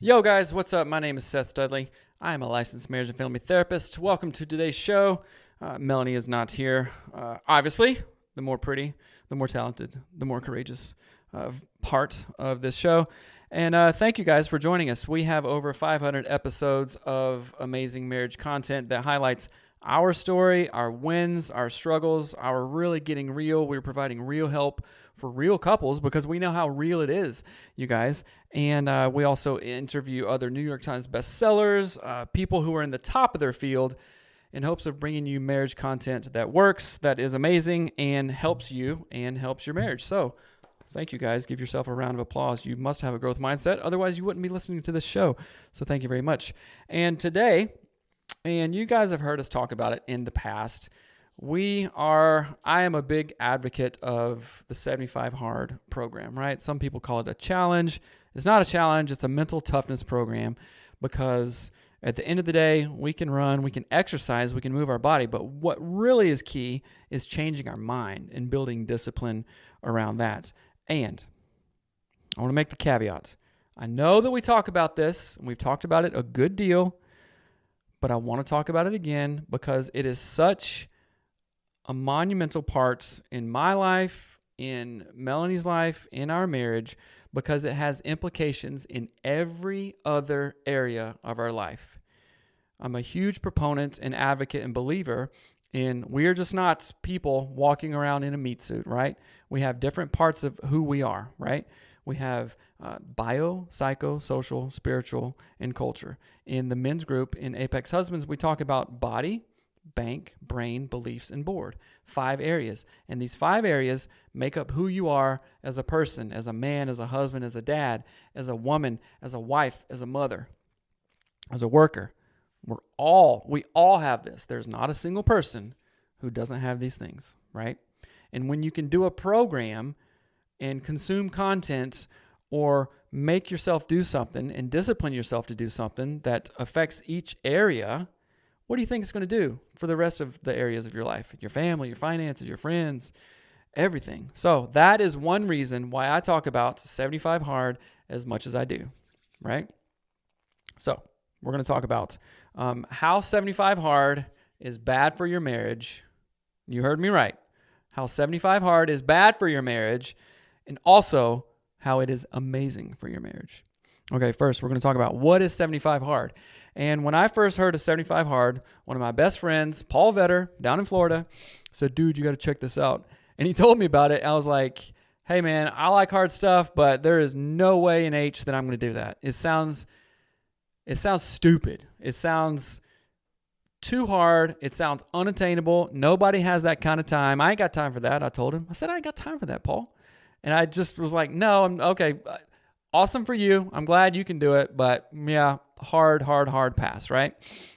Yo guys, what's up? My name is Seth Studley. I am a licensed marriage and family therapist. Welcome to today's show. Melanie is not here. Obviously, the more pretty, the more talented, the more courageous part of this show. And thank you guys for joining us. We have over 500 episodes of amazing marriage content that highlights our story, our wins, our struggles, our really getting real. We're providing real help for real couples because we know how real it is, you guys. And we also interview other New York Times bestsellers, people who are in the top of their field, in hopes of bringing you marriage content that works, that is amazing, and helps you and helps your marriage. So thank you guys. Give yourself a round of applause. You must have a growth mindset. Otherwise, you wouldn't be listening to this show. So thank you very much. And today, and you guys have heard us talk about it in the past, I am a big advocate of the 75 Hard program, right? Some people call it a challenge. It's not a challenge. It's a mental toughness program because at the end of the day, we can run, we can exercise, we can move our body. But what really is key is changing our mind and building discipline around that. And I want to make the caveat. I know that we talk about this, and we've talked about it a good deal, but I want to talk about it again because it is such a monumental part in my life, in Melanie's life, in our marriage, because it has implications in every other area of our life. I'm a huge proponent and advocate and believer in we are just not people walking around in a meat suit, right? We have different parts of who we are, right? We have bio, psycho, social, spiritual, and culture. In the men's group, in Apex Husbands, we talk about body, bank, brain, beliefs, and board. 5 areas. And these 5 areas make up who you are as a person, as a man, as a husband, as a dad, as a woman, as a wife, as a mother, as a worker. We all have this. There's not a single person who doesn't have these things, right? And when you can do a program and consume content or make yourself do something and discipline yourself to do something that affects each area, what do you think it's going to do for the rest of the areas of your life? Your family, your finances, your friends, everything. So that is one reason why I talk about 75 Hard as much as I do, right? So we're going to talk about how 75 Hard is bad for your marriage. You heard me right. How 75 Hard is bad for your marriage, and also how it is amazing for your marriage. Okay, first we're going to talk about what is 75 Hard. And when I first heard of 75 Hard, one of my best friends, Paul Vetter, down in Florida, said, dude, you got to check this out. And he told me about it. I was like, hey man, I like hard stuff, but there is no way in H that I'm going to do that. It sounds stupid. It sounds too hard. It sounds unattainable. Nobody has that kind of time. I ain't got time for that. I told him. I said, I ain't got time for that, Paul. And I just was like, no, I'm okay. Awesome for you. I'm glad you can do it. But yeah, hard pass, right?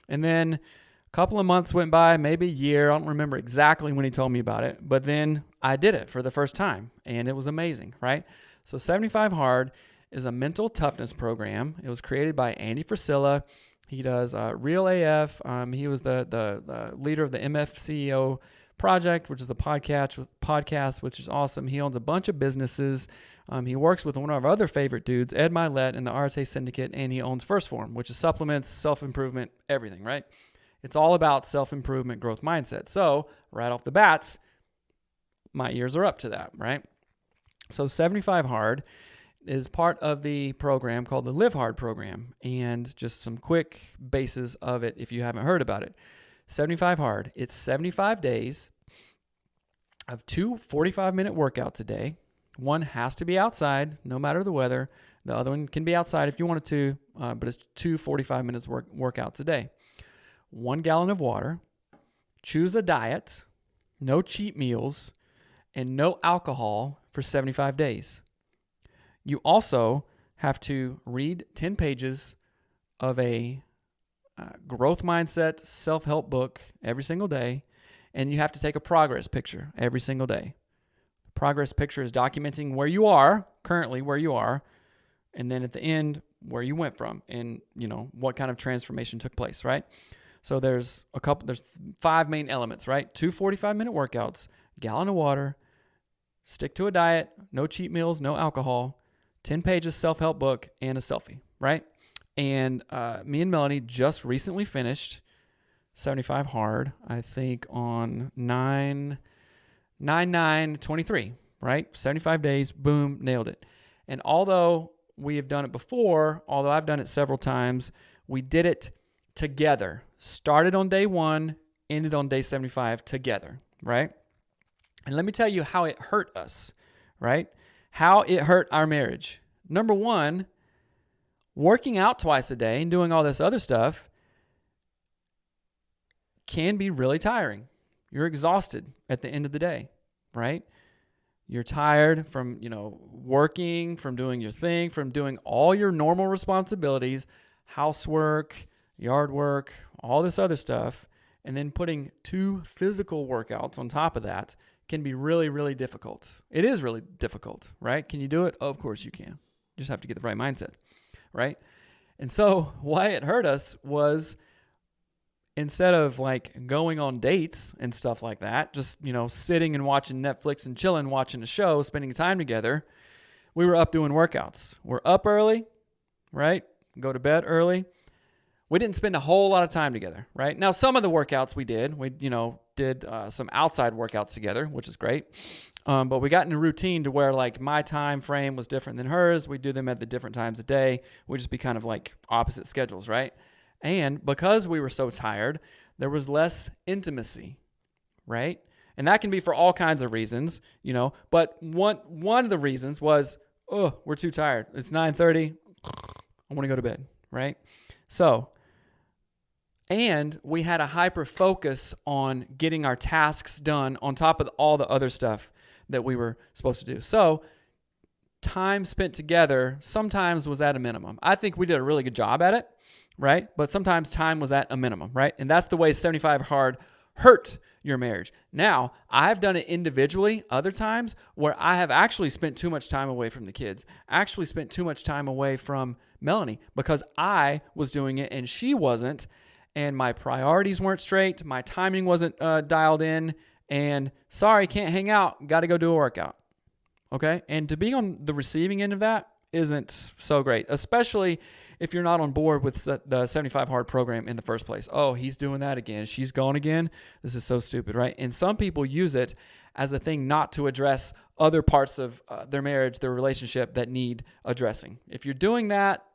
And then a couple of months went by, maybe a year. I don't remember exactly when he told me about it. But then I did it for the first time. And it was amazing, right? So 75 Hard is a mental toughness program. It was created by Andy Frisella. He does Real AF. He was the leader of the MF CEO Project, which is a podcast, which is awesome. He owns a bunch of businesses. He works with one of our other favorite dudes, Ed Milet, in the RSA Syndicate, and he owns First Form, which is supplements, self-improvement, everything, right? It's all about self-improvement, growth mindset. So right off the bats, my ears are up to that, right? So 75 Hard is part of the program called the Live Hard program. And just some quick bases of it if you haven't heard about it. 75 Hard, it's 75 days of 2 45-minute workouts a day. One has to be outside, no matter the weather. The other one can be outside if you wanted to, but it's 2 45 minutes workouts a day. 1 gallon of water. Choose a diet, no cheat meals, and no alcohol for 75 days. You also have to read 10 pages of a growth mindset self-help book every single day, and you have to take a progress picture every single day. The progress picture is documenting where you are, currently where you are, and then at the end, where you went from and, what kind of transformation took place, right? So there's 5 main elements, right? 2 45-minute workouts, gallon of water, stick to a diet, no cheat meals, no alcohol, 10 pages self-help book, and a selfie, right? And me and Melanie just recently finished 75 hard, I think on 9/9/23, right? 75 days, boom, nailed it. And although we have done it before, although I've done it several times, we did it together. Started on day 1, ended on day 75 together, right? And let me tell you how it hurt us, right? How it hurt our marriage. Number 1, working out twice a day and doing all this other stuff can be really tiring. You're exhausted at the end of the day, right? You're tired from, working, from doing your thing, from doing all your normal responsibilities, housework, yard work, all this other stuff, and then putting 2 physical workouts on top of that can be really, really difficult. It is really difficult, right? Can you do it? Oh, of course you can. You just have to get the right mindset, right? And so why it hurt us was, instead of like going on dates and stuff like that, just, sitting and watching Netflix and chilling, watching a show, spending time together, we were up doing workouts. We're up early, right? Go to bed early. We didn't spend a whole lot of time together, right? Now, some of the workouts we did did some outside workouts together, which is great. But we got in a routine to where like my time frame was different than hers. We do them at the different times of day. We'd just be kind of like opposite schedules, right? And because we were so tired, there was less intimacy, right? And that can be for all kinds of reasons, but one of the reasons was, we're too tired. It's 9:30. I want to go to bed, right? So, and we had a hyper focus on getting our tasks done on top of all the other stuff that we were supposed to do. So, time spent together sometimes was at a minimum. I think we did a really good job at it, right? But sometimes time was at a minimum, right? And that's the way 75 hard hurt your marriage. Now, I've done it individually other times where I have actually spent too much time away from the kids, actually spent too much time away from Melanie because I was doing it and she wasn't, and my priorities weren't straight, my timing wasn't dialed in, and sorry, can't hang out, got to go do a workout. Okay? And to be on the receiving end of that isn't so great, especially if you're not on board with the 75 hard program in the first place. Oh, he's doing that again. She's gone again. This is so stupid, right? And some people use it as a thing not to address other parts of their marriage, their relationship that need addressing. If you're doing that,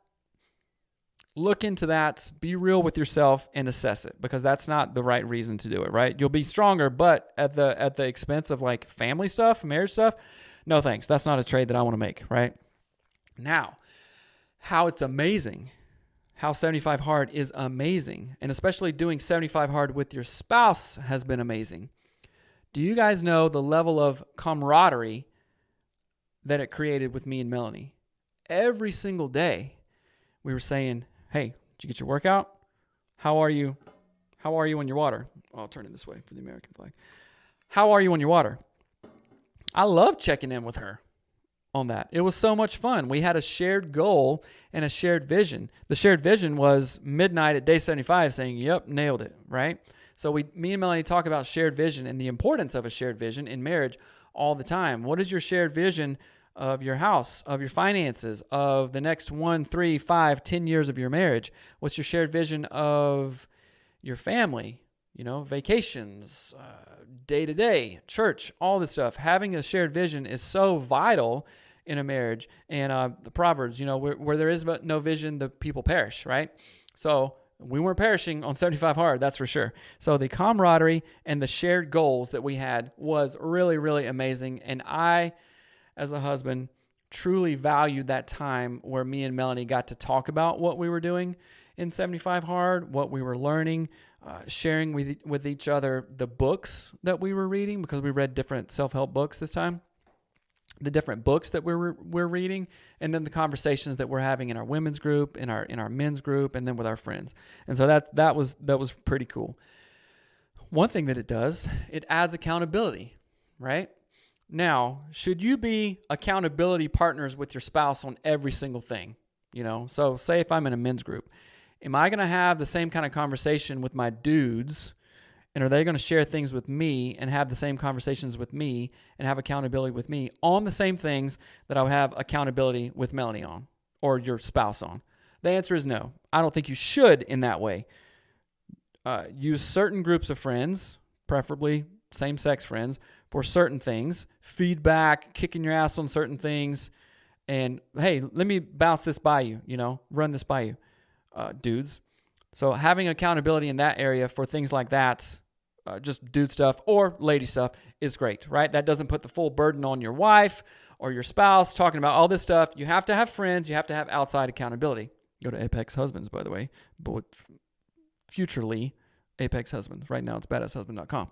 look into that, be real with yourself and assess it, because that's not the right reason to do it, right? You'll be stronger, but at the expense of like family stuff, marriage stuff, no thanks. That's not a trade that I want to make, right? Now, how it's amazing, how 75 hard is amazing, and especially doing 75 hard with your spouse has been amazing. Do you guys know the level of camaraderie that it created with me and Melanie? Every single day we were saying, hey, did you get your workout? How are you? How are you on your water? I'll turn it this way for the American flag. How are you on your water? I love checking in with her on that. It was so much fun. We had a shared goal and a shared vision. The shared vision was midnight at day 75 saying, yep, nailed it, right? So me and Melanie talk about shared vision and the importance of a shared vision in marriage all the time. What is your shared vision of your house, of your finances, of the next 1, 3, 5, 10 years of your marriage? What's your shared vision of your family? Vacations, day-to-day, church, all this stuff. Having a shared vision is so vital in a marriage. And the Proverbs, where there is but no vision, the people perish, right? So we weren't perishing on 75 hard, that's for sure. So the camaraderie and the shared goals that we had was really, really amazing. And I, as a husband, truly valued that time where me and Melanie got to talk about what we were doing in 75 hard, what we were learning, sharing with each other the books that we were reading, because we read different self-help books this time, the different books that we're reading, and then the conversations that we're having in our women's group, in our men's group, and then with our friends. And so that was pretty cool. One thing that it does, it adds accountability, right? Now, should you be accountability partners with your spouse on every single thing? So say if I'm in a men's group, am I going to have the same kind of conversation with my dudes, and are they going to share things with me and have the same conversations with me and have accountability with me on the same things that I would have accountability with Melanie on or your spouse on? The answer is no. I don't think you should in that way. Use certain groups of friends, preferably same-sex friends, for certain things. Feedback, kicking your ass on certain things. And, hey, let me bounce this by you, run this by you, dudes. So having accountability in that area for things like that, just dude stuff or lady stuff, is great, right? That doesn't put the full burden on your wife or your spouse talking about all this stuff. You have to have friends. You have to have outside accountability. Go to Apex Husbands, by the way, but futurely Apex Husbands. Right now it's badasshusband.com.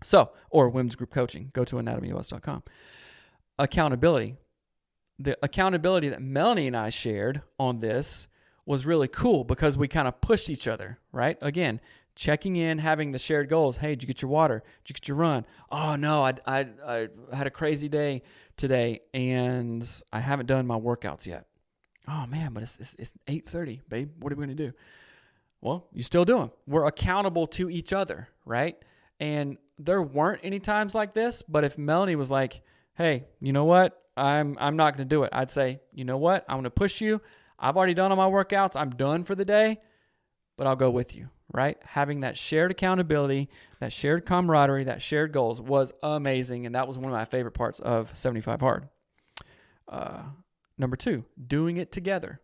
So, or women's group coaching. Go to anatomyos.com. Accountability. The accountability that Melanie and I shared on this was really cool because we kind of pushed each other, right? Again, checking in, having the shared goals. Hey, did you get your water? Did you get your run? Oh, no, I had a crazy day today, and I haven't done my workouts yet. Oh, man, but it's 8:30, babe. What are we going to do? Well, you still do them. We're accountable to each other, right? And there weren't any times like this, but if Melanie was like, hey, you know what? I'm not going to do it. I'd say, you know what? I'm going to push you. I've already done all my workouts. I'm done for the day, but I'll go with you, right? Having that shared accountability, that shared camaraderie, that shared goals was amazing. And that was one of my favorite parts of 75 Hard. Number 2, doing it together.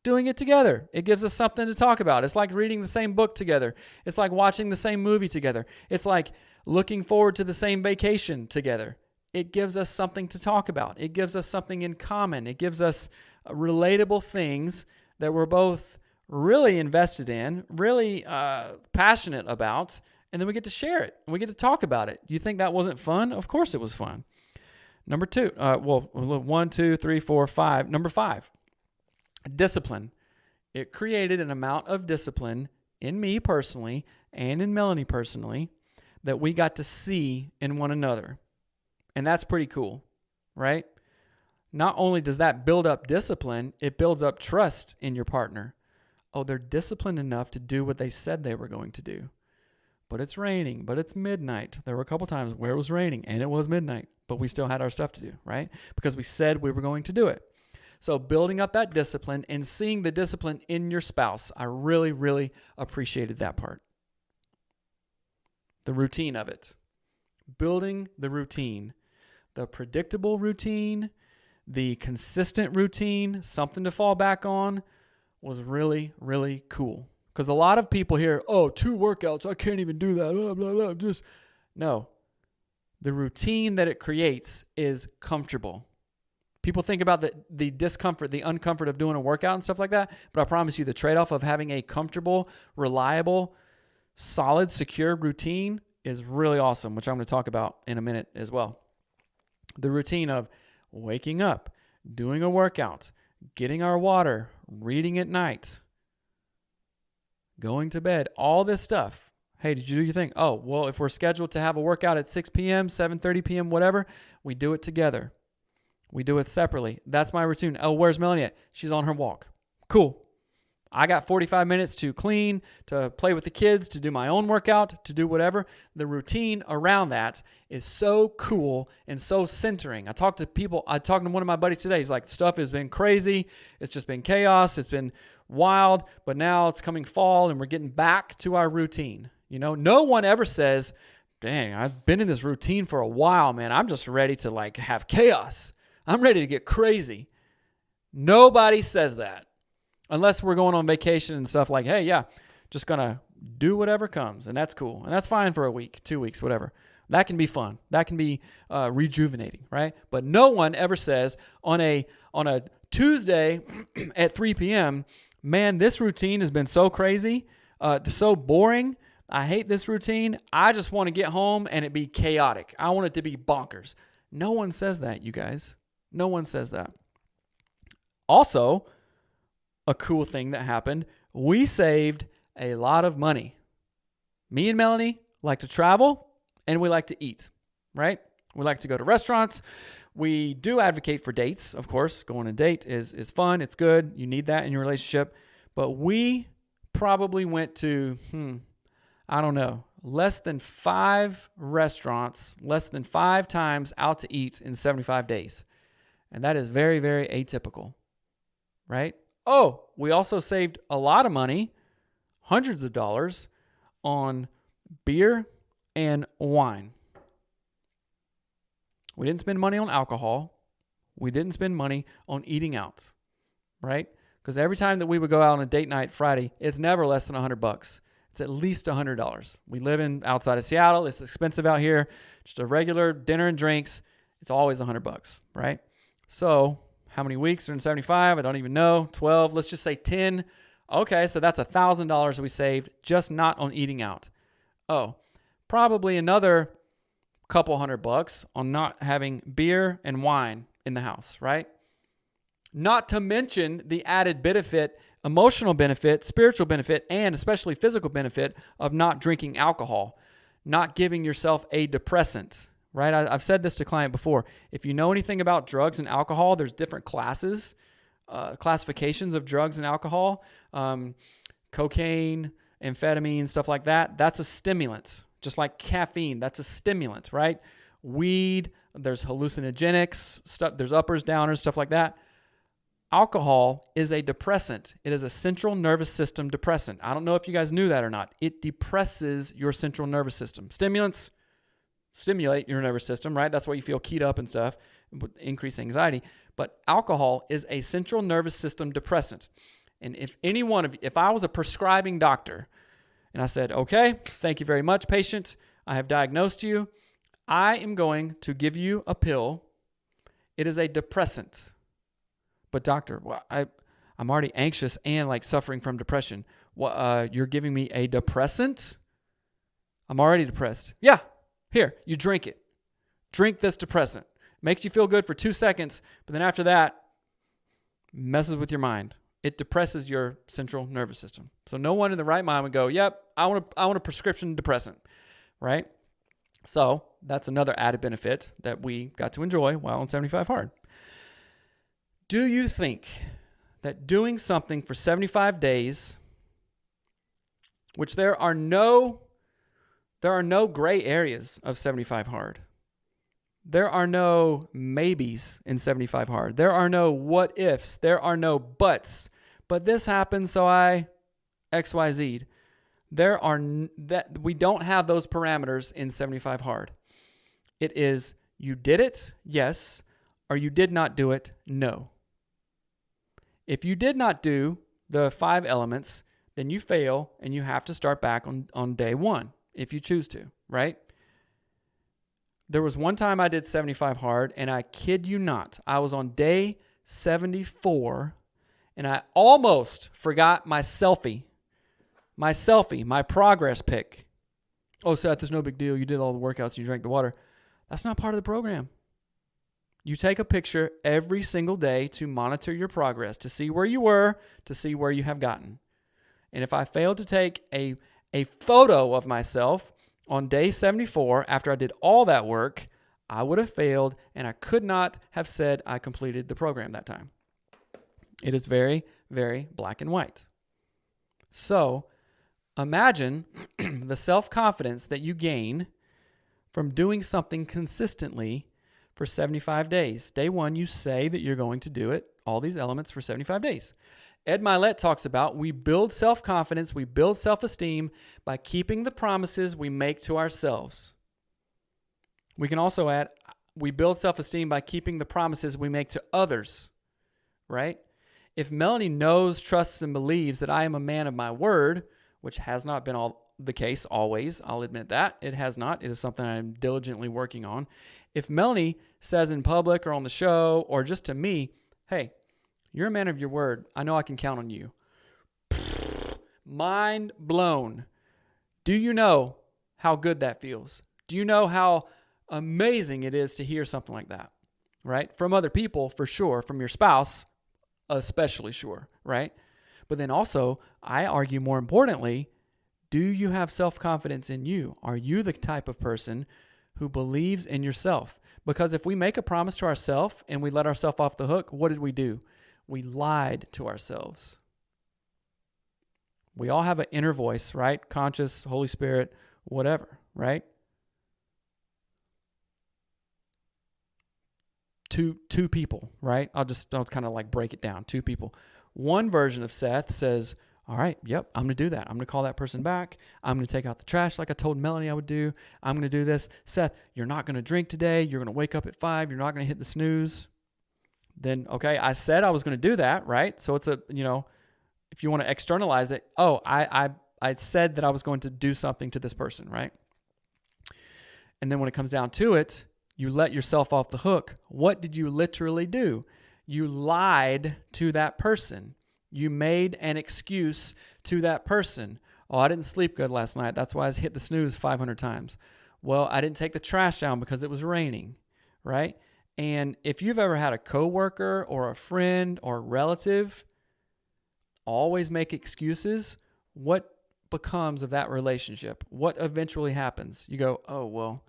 Doing it together. It gives us something to talk about. It's like reading the same book together. It's like watching the same movie together. It's like looking forward to the same vacation together. It gives us something to talk about. It gives us something in common. It gives us relatable things that we're both really invested in, really passionate about, and then we get to share it. We get to talk about it. You think that wasn't fun? Of course it was fun. Number 2, 1, 2, 3, 4, 5. Number 5, discipline. It created an amount of discipline in me personally and in Melanie personally that we got to see in one another. And that's pretty cool, right? Not only does that build up discipline, it builds up trust in your partner. Oh, they're disciplined enough to do what they said they were going to do. But it's raining, but it's midnight. There were a couple times where it was raining and it was midnight, but we still had our stuff to do, right? Because we said we were going to do it. So building up that discipline and seeing the discipline in your spouse, I really, really appreciated that part. The routine of it. Building the routine. The predictable routine, the consistent routine, something to fall back on, was really, really cool. Because a lot of people hear, 2 workouts, I can't even do that, blah, blah, blah. No. The routine that it creates is comfortable. People think about the discomfort, the uncomfort of doing a workout and stuff like that, but I promise you the trade-off of having a comfortable, reliable, solid, secure routine is really awesome, which I'm going to talk about in a minute as well. The routine of waking up, doing a workout, getting our water, reading at night, going to bed, all this stuff. Hey, did you do your thing? Oh, well, if we're scheduled to have a workout at 6 p.m., 7:30 p.m., whatever, we do it together. We do it separately. That's my routine. Oh, where's Melanie at? She's on her walk. Cool. I got 45 minutes to clean, to play with the kids, to do my own workout, to do whatever. The routine around that is so cool and so centering. I talked to one of my buddies today. He's like, stuff has been crazy. It's just been chaos. It's been wild, but now it's coming fall and we're getting back to our routine. No one ever says, dang, I've been in this routine for a while, man. I'm just ready to have chaos. I'm ready to get crazy. Nobody says that. Unless we're going on vacation and stuff like, hey, yeah, just going to do whatever comes. And that's cool. And that's fine for a week, 2 weeks, whatever. That can be fun. That can be rejuvenating, right? But no one ever says on a Tuesday at 3 p.m., man, this routine has been so crazy, so boring. I hate this routine. I just want to get home and it be chaotic. I want it to be bonkers. No one says that, you guys. No one says that. Also, a cool thing that happened, we saved a lot of money. Me and Melanie like to travel and we like to eat, right? We like to go to restaurants. We do advocate for dates, of course. Going on a date is fun. It's good. You need that in your relationship. But we probably went to, I don't know, less than 5 restaurants, less than 5 times out to eat in 75 days. And that is very, very atypical, right? Oh, we also saved a lot of money, hundreds of dollars, on beer and wine. We didn't spend money on alcohol. We didn't spend money on eating out, right? Because every time that we would go out on a date night Friday, it's never less than $100. It's at least $100. We live outside of Seattle. It's expensive out here. Just a regular dinner and drinks. It's always $100, right? So how many weeks are in 75? I don't even know. 12. Let's just say 10. Okay, so that's $1,000 we saved just not on eating out. Oh, probably another couple $100 on not having beer and wine in the house, right? Not to mention the added benefit, emotional benefit, spiritual benefit, and especially physical benefit of not drinking alcohol, not giving yourself a depressant, right? I've said this to client before. If you know anything about drugs and alcohol, there's different classifications of drugs and alcohol. Cocaine, amphetamine, stuff like that. That's a stimulant. Just like caffeine, that's a stimulant, right? Weed, there's hallucinogenics, stuff, there's uppers, downers, stuff like that. Alcohol is a depressant. It is a central nervous system depressant. I don't know if you guys knew that or not. It depresses your central nervous system. Stimulants stimulate your nervous system, right? That's why you feel keyed up and stuff, increase anxiety. But alcohol is a central nervous system depressant. And if I was a prescribing doctor and I said, okay, thank you very much, patient, I have diagnosed you. I am going to give you a pill. It is a depressant. But doctor, I'm already anxious and like suffering from depression. You're giving me a depressant? I'm already depressed. Yeah, here, you drink it. Drink this depressant. Makes you feel good for 2 seconds, but then after that, messes with your mind. It depresses your central nervous system. So no one in the right mind would go, yep, I want a prescription depressant, right? So that's another added benefit that we got to enjoy while on 75 Hard. Do you think that doing something for 75 days, which there are no gray areas of 75 Hard. There are no maybes in 75 Hard. There are no what ifs. There are no buts. But this happened, so I XYZ'd. We don't have those parameters in 75 Hard. It is you did it, yes, or you did not do it, no. If you did not do the 5 elements, then you fail and you have to start back on day 1 if you choose to, right? There was one time I did 75 Hard, and I kid you not, I was on day 74, and I almost forgot my selfie, my progress pic. Oh, Seth, there's no big deal. You did all the workouts, you drank the water. That's not part of the program. You take a picture every single day to monitor your progress, to see where you were, to see where you have gotten. And if I failed to take a photo of myself on day 74, after I did all that work, I would have failed, and I could not have said I completed the program that time. It is very, very black and white. So imagine the self-confidence that you gain from doing something consistently for 75 days. Day 1, you say that you're going to do it, all these elements for 75 days. Ed Milet talks about we build self-confidence, we build self-esteem by keeping the promises we make to ourselves. We can also add, we build self-esteem by keeping the promises we make to others, right? If Melanie knows, trusts, and believes that I am a man of my word, which has not been the case always, I'll admit that. It has not. It is something I'm diligently working on. If Melanie says in public or on the show or just to me, hey, you're a man of your word. I know I can count on you. Mind blown. Do you know how good that feels? Do you know how amazing it is to hear something like that, right? From other people, for sure. From your spouse, especially sure, right? But then also, I argue more importantly, do you have self-confidence in you? Are you the type of person who believes in yourself? Because if we make a promise to ourselves and we let ourselves off the hook, what did we do? We lied to ourselves. We all have an inner voice, right? Conscious, Holy Spirit, whatever, right? two people, right? I'll kind of like break it down. Two people. One version of Seth says, all right, yep, I'm going to do that. I'm going to call that person back. I'm going to take out the trash like I told Melanie I would do. I'm going to do this. Seth, you're not going to drink today. You're going to wake up at 5. You're not going to hit the snooze. Then, okay, I said I was going to do that, right? So it's if you want to externalize it, I said that I was going to do something to this person, right? And then when it comes down to it, you let yourself off the hook. What did you literally do? You lied to that person. You made an excuse to that person. Oh, I didn't sleep good last night. That's why I hit the snooze 500 times. Well, I didn't take the trash down because it was raining, right? And if you've ever had a coworker or a friend or a relative always make excuses, what becomes of that relationship? What eventually happens? You go, oh, well,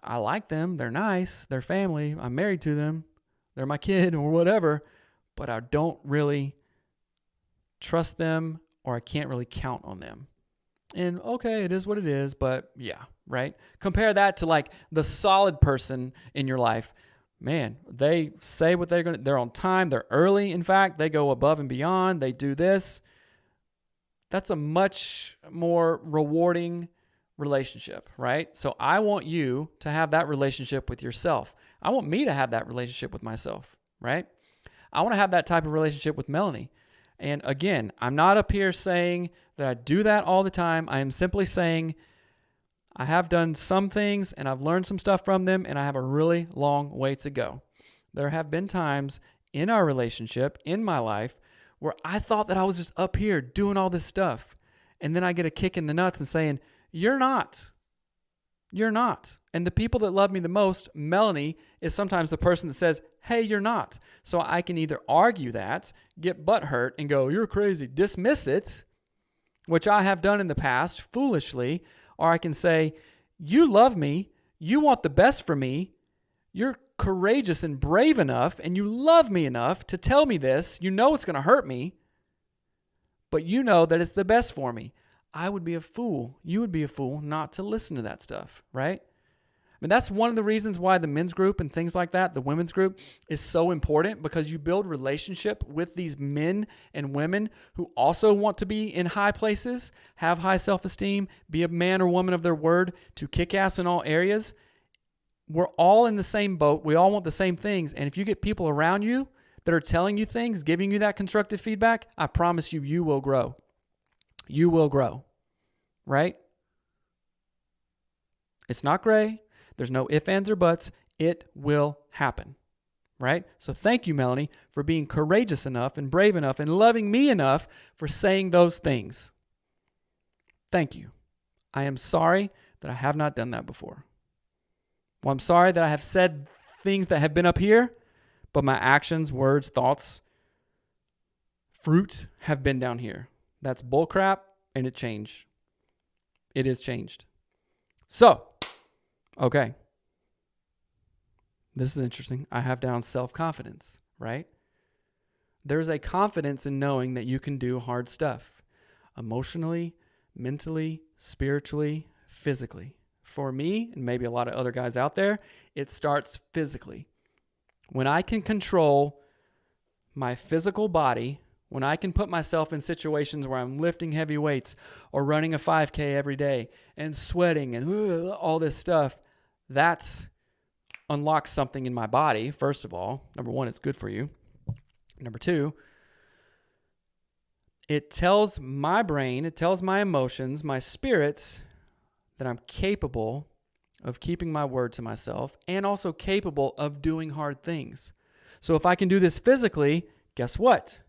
I like them. They're nice. They're family. I'm married to them. They're my kid or whatever, but I don't really trust them, or I can't really count on them. And okay, it is what it is, but yeah, right? Compare that to like the solid person in your life. Man, they say what they're on time. They're early. In fact, they go above and beyond. They do this. That's a much more rewarding relationship, right? So I want you to have that relationship with yourself. I want me to have that relationship with myself, right? I want to have that type of relationship with Melanie. And again, I'm not up here saying that I do that all the time. I am simply saying I have done some things and I've learned some stuff from them, and I have a really long way to go. There have been times in our relationship, in my life, where I thought that I was just up here doing all this stuff. And then I get a kick in the nuts and saying, you're not. You're not. And the people that love me the most, Melanie, is sometimes the person that says, hey, you're not. So I can either argue that, get butthurt and go, you're crazy, dismiss it, which I have done in the past foolishly, or I can say, you love me, you want the best for me, you're courageous and brave enough, and you love me enough to tell me this. You know it's going to hurt me, but you know that it's the best for me. I would be a fool. You would be a fool not to listen to that stuff, right? I mean, that's one of the reasons why the men's group and things like that, the women's group, is so important, because you build relationship with these men and women who also want to be in high places, have high self-esteem, be a man or woman of their word, to kick ass in all areas. We're all in the same boat. We all want the same things. And if you get people around you that are telling you things, giving you that constructive feedback, I promise you, you will grow. You will grow, right? It's not gray. There's no ifs, ands, or buts. It will happen, right? So thank you, Melanie, for being courageous enough and brave enough and loving me enough for saying those things. Thank you. I am sorry that I have not done that before. Well, I'm sorry that I have said things that have been up here, but my actions, words, thoughts, fruit have been down here. That's bullcrap, and it changed. It is changed. So, okay. This is interesting. I have down self-confidence, right? There's a confidence in knowing that you can do hard stuff. Emotionally, mentally, spiritually, physically. For me, and maybe a lot of other guys out there, it starts physically. When I can control my physical body, when I can put myself in situations where I'm lifting heavy weights or running a 5K every day and sweating and all this stuff, that unlocks something in my body. First of all, number one, it's good for you. Number two, it tells my brain, it tells my emotions, my spirits, that I'm capable of keeping my word to myself and also capable of doing hard things. So if I can do this physically, guess what?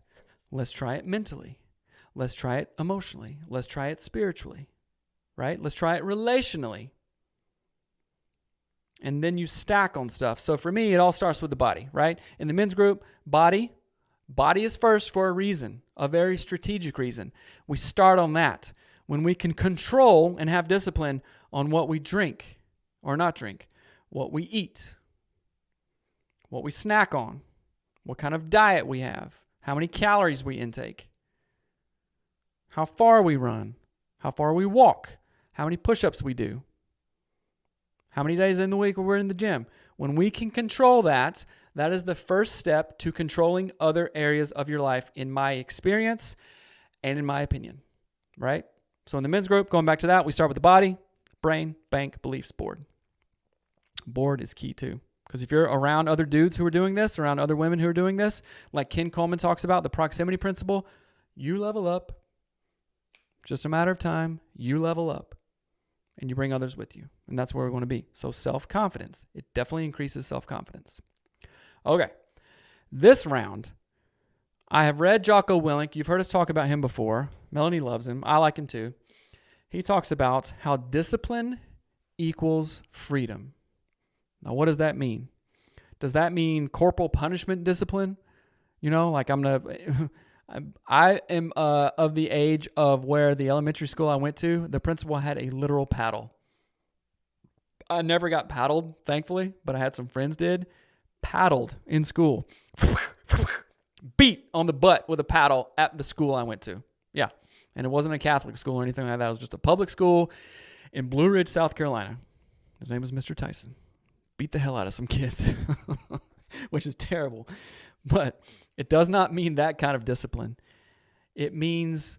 Let's try it mentally. Let's try it emotionally. Let's try it spiritually, right? Let's try it relationally. And then you stack on stuff. So for me, it all starts with the body, right? In the men's group, body is first for a reason, a very strategic reason. We start on that. When we can control and have discipline on what we drink or not drink, what we eat, what we snack on, what kind of diet we have, how many calories we intake, how far we run, how far we walk, how many push-ups we do, how many days in the week we're in the gym. When we can control that, that is the first step to controlling other areas of your life, in my experience and in my opinion, right? So in the men's group, going back to that, we start with the body, brain, bank, beliefs, board. Board is key too. Because if you're around other dudes who are doing this, around other women who are doing this, like Ken Coleman talks about, the proximity principle, you level up. Just a matter of time. You level up. And you bring others with you. And that's where we want to be. So self-confidence. It definitely increases self-confidence. Okay. This round, I have read Jocko Willink. You've heard us talk about him before. Melanie loves him. I like him too. He talks about how discipline equals freedom. Now, what does that mean? Does that mean corporal punishment discipline? You know, like I am of the age of where the elementary school I went to, the principal had a literal paddle. I never got paddled, thankfully, but I had some friends did. Paddled in school. Beat on the butt with a paddle at the school I went to. Yeah. And it wasn't a Catholic school or anything like that. It was just a public school in Blue Ridge, South Carolina. His name was Mr. Tyson. Beat the hell out of some kids, which is terrible. But it does not mean that kind of discipline. It means,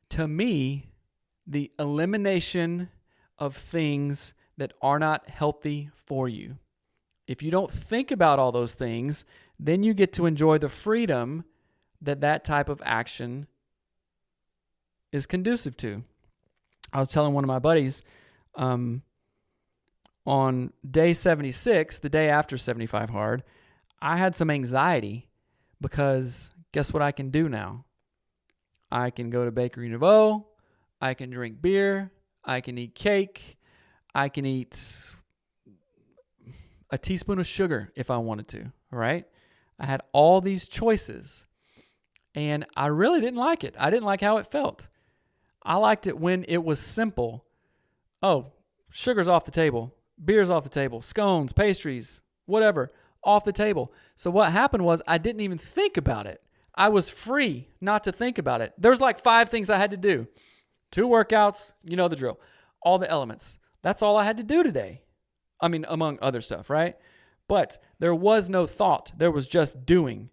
to me, the elimination of things that are not healthy for you. If you don't think about all those things, then you get to enjoy the freedom that that type of action is conducive to. I was telling one of my buddies, on day 76, the day after 75 hard, I had some anxiety because guess what I can do now? I can go to Bakery Nouveau. I can drink beer. I can eat cake. I can eat a teaspoon of sugar if I wanted to, right? I had all these choices, and I really didn't like it. I didn't like how it felt. I liked it when it was simple. Oh, sugar's off the table. Beer's off the table. Scones, pastries, whatever, off the table. So what happened was I didn't even think about it. I was free not to think about it. There's like 5 things I had to do. 2 workouts, you know the drill. All the elements. That's all I had to do today. I mean, among other stuff, right? But there was no thought. There was just doing.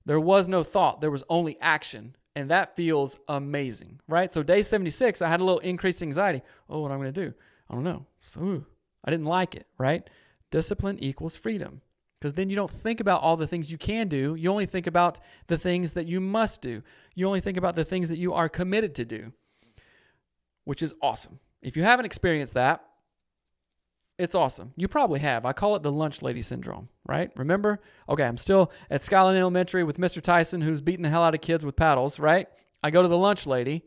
There was no thought. There was only action. And that feels amazing, right? So day 76, I had a little increased anxiety. Oh, what am I going to do? I don't know. So I didn't like it, right? Discipline equals freedom. Because then you don't think about all the things you can do. You only think about the things that you must do. You only think about the things that you are committed to do, which is awesome. If you haven't experienced that, it's awesome. You probably have. I call it the lunch lady syndrome, right? Remember? Okay, I'm still at Skyline Elementary with Mr. Tyson, who's beating the hell out of kids with paddles, right? I go to the lunch lady.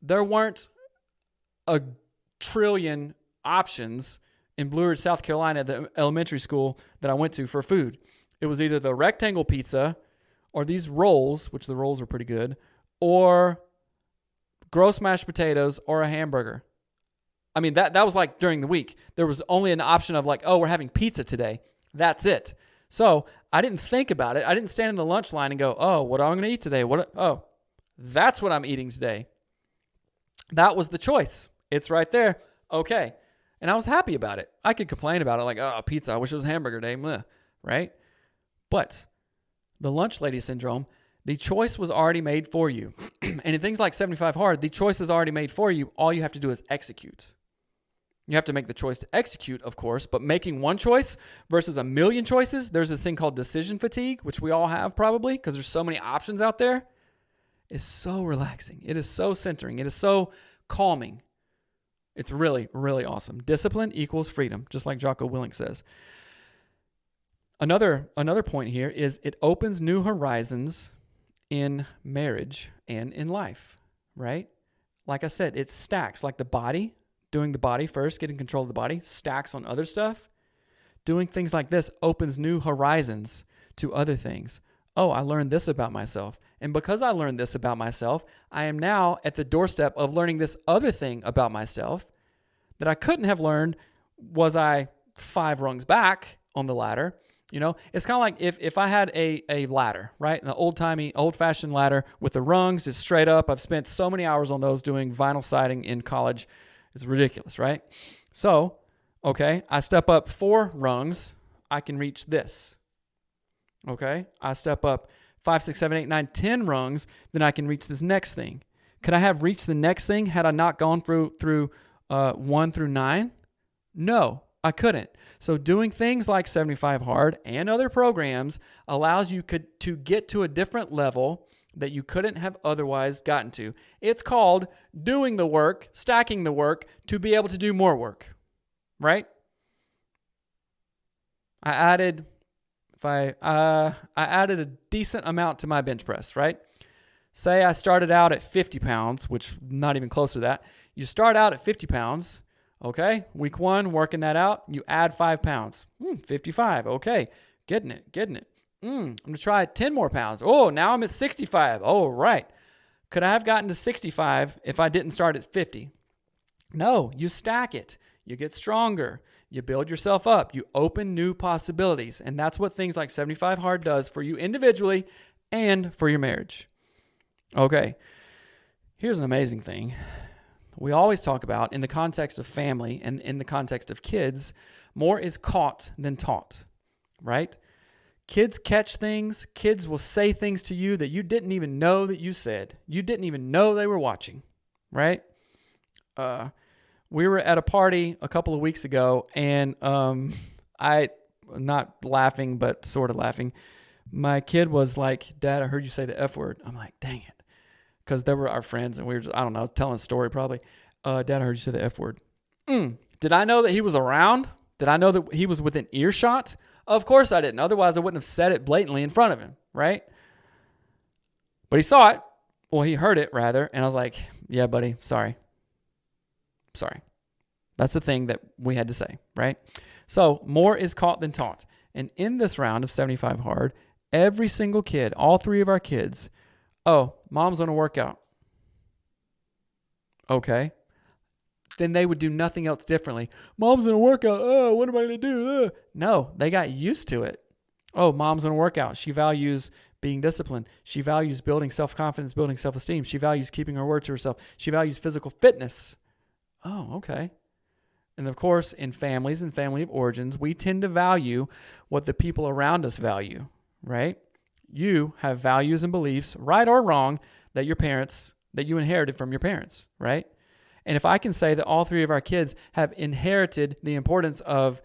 There weren't a trillion options in Blue Ridge, South Carolina, the elementary school that I went to for food. It was either the rectangle pizza or these rolls, which the rolls were pretty good, or gross mashed potatoes or a hamburger. I mean, that was like during the week. There was only an option of like, oh, we're having pizza today. That's it. So I didn't think about it. I didn't stand in the lunch line and go, oh, what am I going to eat today? Oh, that's what I'm eating today. That was the choice. It's right there. Okay. And I was happy about it. I could complain about it like, oh, pizza. I wish it was hamburger day. Meh. Right? But the lunch lady syndrome, the choice was already made for you. And in things like 75 hard, the choice is already made for you. All you have to do is execute. You have to make the choice to execute, of course, but making one choice versus a million choices, there's this thing called decision fatigue, which we all have probably because there's so many options out there, is so relaxing. It is so centering. It is so calming. It's really, really awesome. Discipline equals freedom, just like Jocko Willink says. Another point here is it opens new horizons in marriage and in life, right? Like I said, it stacks like the body. Doing the body first, getting control of the body, stacks on other stuff. Doing things like this opens new horizons to other things. Oh, I learned this about myself. And because I learned this about myself, I am now at the doorstep of learning this other thing about myself that I couldn't have learned was I 5 rungs back on the ladder. You know, it's kind of like if I had a ladder, right? An old-timey, old-fashioned ladder with the rungs, it's straight up. I've spent so many hours on those doing vinyl siding in college. It's ridiculous, right? So, Okay. I step up 4 rungs, I can reach this. Okay. I step up 5, 6, 7, 8, 9, 10 rungs, then I can reach this next thing. Could I have reached the next thing had I not gone through 1 through 9? No, I couldn't. So doing things like 75 Hard and other programs allows you to get to a different level that you couldn't have otherwise gotten to. It's called doing the work, stacking the work to be able to do more work, right? I added a decent amount to my bench press, right? Say I started out at 50 pounds, which not even close to that. You start out at 50 pounds, okay? Week 1, working that out, you add 5 pounds. 55, okay. Getting it. I'm going to try 10 more pounds. Oh, now I'm at 65. Oh, right. Could I have gotten to 65 if I didn't start at 50? No, you stack it. You get stronger. You build yourself up. You open new possibilities. And that's what things like 75 Hard does for you individually and for your marriage. Okay, here's an amazing thing. We always talk about, in the context of family and in the context of kids, more is caught than taught, right? Kids catch things. Kids will say things to you that you didn't even know that you said. You didn't even know they were watching, right? We were at a party a couple of weeks ago, and I, not laughing, but sort of laughing. My kid was like, "Dad, I heard you say the F word." I'm like, dang it. Because they were our friends, and we were just, I don't know, I was telling a story probably. Dad, I heard you say the F word. Did I know that he was around? Did I know that he was within earshot? Of course I didn't. Otherwise, I wouldn't have said it blatantly in front of him, right? But he saw it. Well, he heard it, rather. And I was like, yeah, buddy, sorry. That's the thing that we had to say, right? So more is caught than taught. And in this round of 75 Hard, every single kid, all 3 of our kids, oh, mom's on a workout. Okay. Then they would do nothing else differently. Mom's in a workout. Oh, what am I going to do? No, they got used to it. Oh, mom's in a workout. She values being disciplined. She values building self-confidence, building self-esteem. She values keeping her word to herself. She values physical fitness. Oh, okay. And of course, in families and family of origins, we tend to value what the people around us value, right? You have values and beliefs, right or wrong, that you inherited from your parents, right? And if I can say that all 3 of our kids have inherited the importance of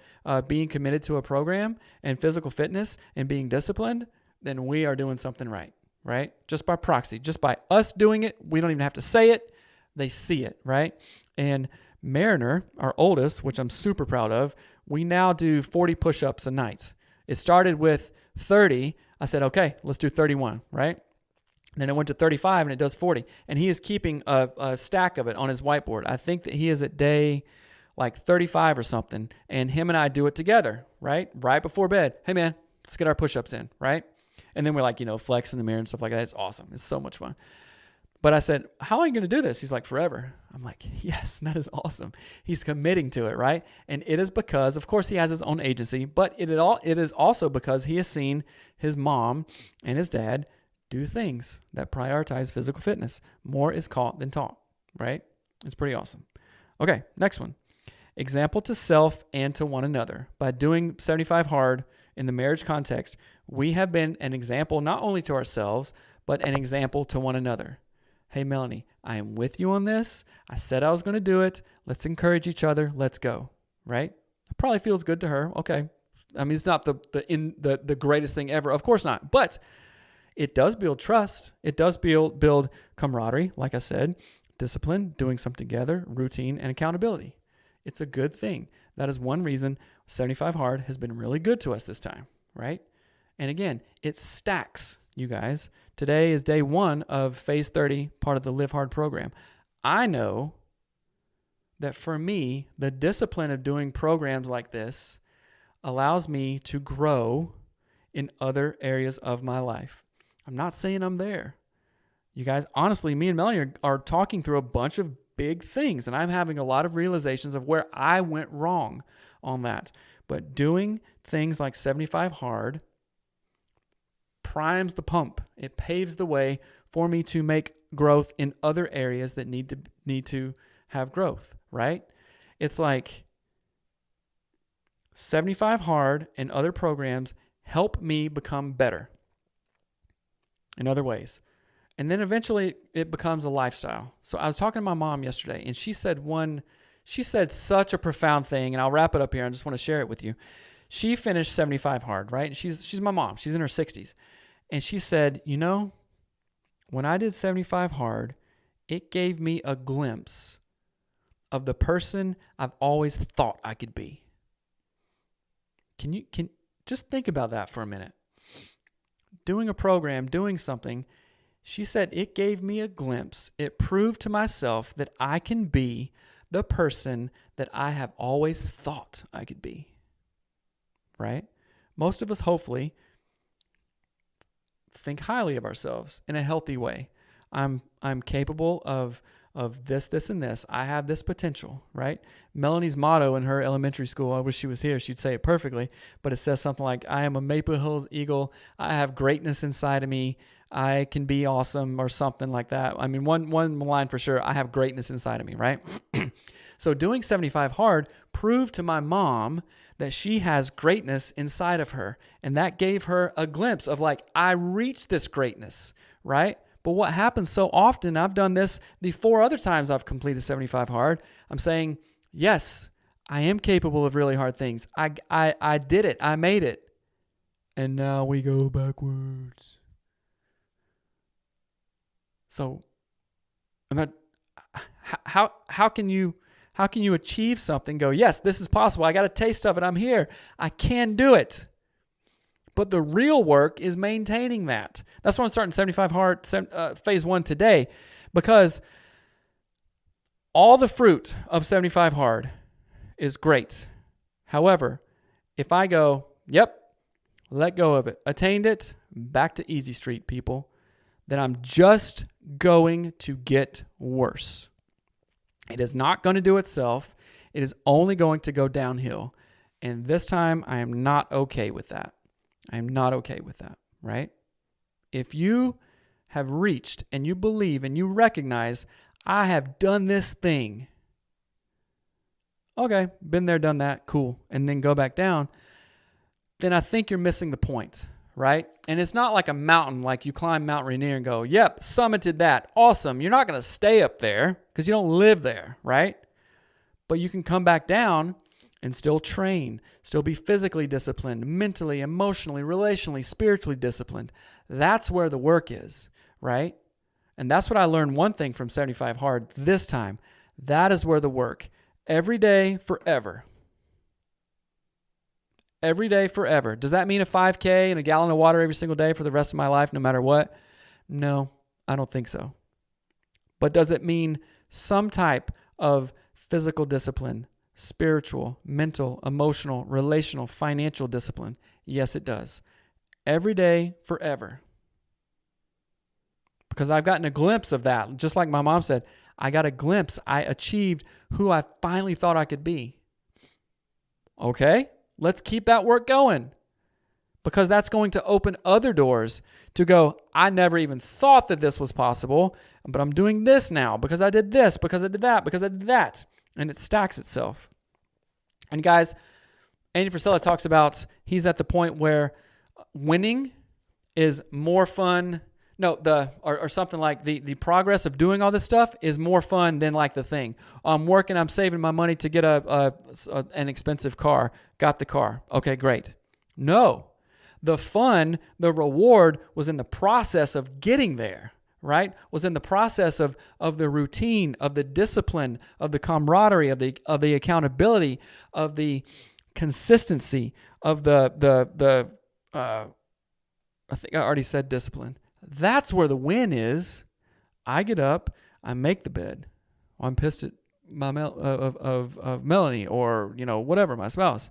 being committed to a program and physical fitness and being disciplined, then we are doing something right, right? Just by proxy, just by us doing it, we don't even have to say it. They see it, right? And Mariner, our oldest, which I'm super proud of, we now do 40 push-ups a night. It started with 30. I said, okay, let's do 31, right? Then it went to 35 and it does 40. And he is keeping a stack of it on his whiteboard. I think that he is at day like 35 or something. And him and I do it together, right? Right before bed. Hey man, let's get our push-ups in, right? And then we're like, flex in the mirror and stuff like that. It's awesome. It's so much fun. But I said, how are you going to do this? He's like, forever. I'm like, yes, that is awesome. He's committing to it, right? And it is because, of course, he has his own agency, but it is also because he has seen his mom and his dad do things that prioritize physical fitness. More is caught than taught, right? It's pretty awesome. Okay, next one. Example to self and to one another. By doing 75 Hard in the marriage context, we have been an example not only to ourselves, but an example to one another. Hey, Melanie, I am with you on this. I said I was going to do it. Let's encourage each other. Let's go, right? It probably feels good to her. Okay. I mean, it's not the greatest thing ever. Of course not. But it does build trust. It does build camaraderie, like I said, discipline, doing something together, routine, and accountability. It's a good thing. That is one reason 75 Hard has been really good to us this time, right? And again, it stacks, you guys. Today is day 1 of phase 30, part of the Live Hard program. I know that for me, the discipline of doing programs like this allows me to grow in other areas of my life. I'm not saying I'm there. You guys, honestly, me and Melanie are talking through a bunch of big things, and I'm having a lot of realizations of where I went wrong on that. But doing things like 75 Hard primes the pump. It paves the way for me to make growth in other areas that need to have growth, right? It's like 75 Hard and other programs help me become better in other ways. And then eventually it becomes a lifestyle. So I was talking to my mom yesterday, and she said such a profound thing, and I'll wrap it up here. I just want to share it with you. She finished 75 Hard, right? And she's my mom. She's in her 60s. And she said, when I did 75 Hard, it gave me a glimpse of the person I've always thought I could be. Can just think about that for a minute. Doing a program, doing something, she said it gave me a glimpse. It proved to myself that I can be the person that I have always thought I could be. Right? Most of us, hopefully, think highly of ourselves in a healthy way. I'm capable of this, and this. I have this potential, right? Melanie's motto in her elementary school, I wish she was here, she'd say it perfectly, but it says something like, I am a Maple Hills Eagle. I have greatness inside of me. I can be awesome, or something like that. I mean, one line for sure, I have greatness inside of me, right? So doing 75 Hard proved to my mom that she has greatness inside of her. And that gave her a glimpse of like, I reached this greatness, right? But what happens so often, I've done this the 4 other times I've completed 75 Hard. I'm saying, yes, I am capable of really hard things. I did it. I made it. And now we go backwards. So, how can you achieve something? Go, yes, this is possible. I got a taste of it. I'm here. I can do it. But the real work is maintaining that. That's why I'm starting 75 Hard phase 1 today, because all the fruit of 75 Hard is great. However, if I go, yep, let go of it, attained it, back to easy street, people, then I'm just going to get worse. It is not going to do itself. It is only going to go downhill. And this time, I am not okay with that. I am not okay with that, right? If you have reached and you believe and you recognize, I have done this thing. Okay, been there, done that, cool. And then go back down. Then I think you're missing the point, right? And it's not like a mountain, like you climb Mount Rainier and go, yep, summited that. Awesome. You're not going to stay up there because you don't live there, right? But you can come back down and still train, still be physically disciplined, mentally, emotionally, relationally, spiritually disciplined. That's where the work is, right? And that's what I learned one thing from 75 Hard this time. That is where the work. Every day, forever. Every day, forever. Does that mean a 5K and a gallon of water every single day for the rest of my life, no matter what? No, I don't think so. But does it mean some type of physical discipline, spiritual, mental, emotional, relational, financial discipline? Yes, it does. Every day, forever. Because I've gotten a glimpse of that. Just like my mom said, I got a glimpse. I achieved who I finally thought I could be. Okay, let's keep that work going. Because that's going to open other doors to go, I never even thought that this was possible, but I'm doing this now because I did this, because I did that, because I did that. And it stacks itself. And guys, Andy Frisella talks about he's at the point where winning is more fun. No, or something like the progress of doing all this stuff is more fun than like the thing. I'm working, I'm saving my money to get an expensive car. Got the car. Okay, great. No, the fun, the reward was in the process of getting there, right? Was in the process of the routine, of the discipline, of the camaraderie, of the accountability, of the consistency, of the I think I already said discipline. That's where the win is. I get up, I make the bed. Well, I'm pissed at my of Melanie or whatever, my spouse.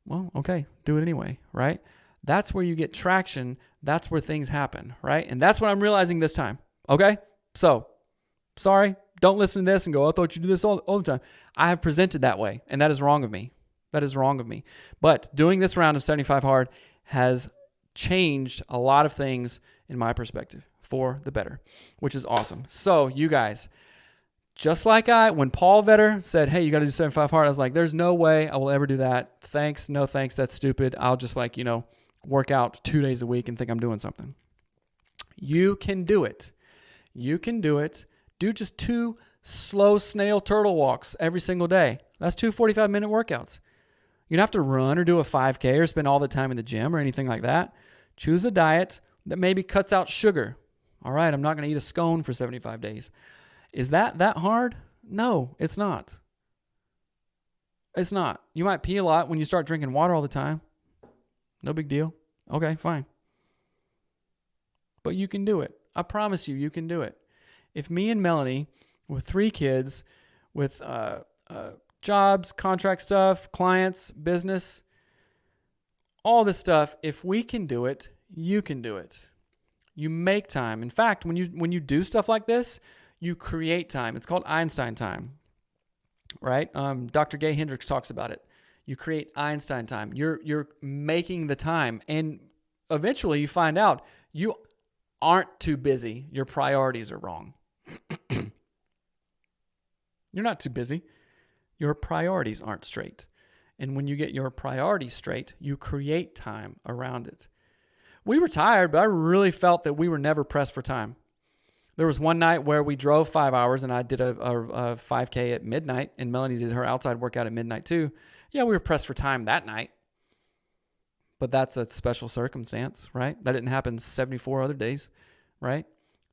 Well, okay, do it anyway, right? That's where you get traction. That's where things happen, right? And that's what I'm realizing this time. Okay, so sorry, don't listen to this and go, I thought you do this all the time. I have presented that way, and that is wrong of me. That is wrong of me. But doing this round of 75 Hard has changed a lot of things in my perspective for the better, which is awesome. So you guys, Just like when Paul Vetter said, hey, you got to do 75 hard, I was like, there's no way I will ever do that. Thanks. No thanks. That's stupid. I'll just work out 2 days a week and think I'm doing something. You can do it. You can do it. Do just 2 slow snail turtle walks every single day. That's 2 45-minute workouts. You don't have to run or do a 5K or spend all the time in the gym or anything like that. Choose a diet that maybe cuts out sugar. All right, I'm not going to eat a scone for 75 days. Is that hard? No, it's not. It's not. You might pee a lot when you start drinking water all the time. No big deal. Okay, fine. But you can do it. I promise you can do it. If me and Melanie, with 3 kids, with jobs, contract stuff, clients, business, all this stuff, if we can do it, you can do it. You make time. In fact, when you do stuff like this, you create time. It's called Einstein time, right? Dr. Gay Hendricks talks about it. You create Einstein time. You're making the time, and eventually you find out you aren't too busy. Your priorities are wrong. You're not too busy. Your priorities aren't straight. And when you get your priorities straight, you create time around it. We were tired, but I really felt that we were never pressed for time. There was one night where we drove 5 hours and I did a 5K at midnight, and Melanie did her outside workout at midnight too. Yeah, we were pressed for time that night, but that's a special circumstance, right? That didn't happen 74 other days, right?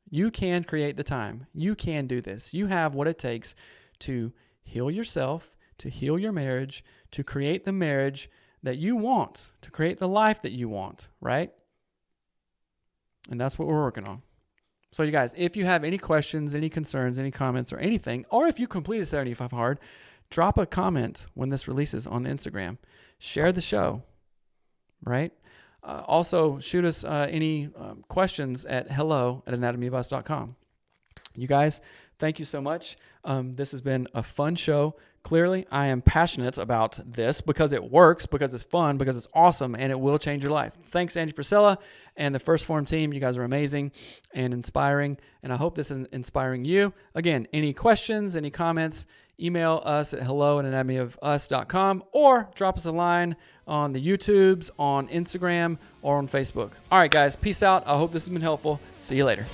You can create the time. You can do this. You have what it takes to heal yourself, to heal your marriage, to create the marriage that you want, to create the life that you want, right? And that's what we're working on. So you guys, if you have any questions, any concerns, any comments or anything, or if you completed 75 hard, drop a comment when this releases on Instagram. Share the show, right? Also, shoot us any questions at hello@anatomyofus.com. You guys, thank you so much. This has been a fun show. Clearly, I am passionate about this because it works, because it's fun, because it's awesome, and it will change your life. Thanks, Andy Frisella and the First Form team. You guys are amazing and inspiring, and I hope this is inspiring you. Again, any questions, any comments, email us at hello@anatomyofus.com or drop us a line on the YouTubes, on Instagram, or on Facebook. All right, guys, peace out. I hope this has been helpful. See you later.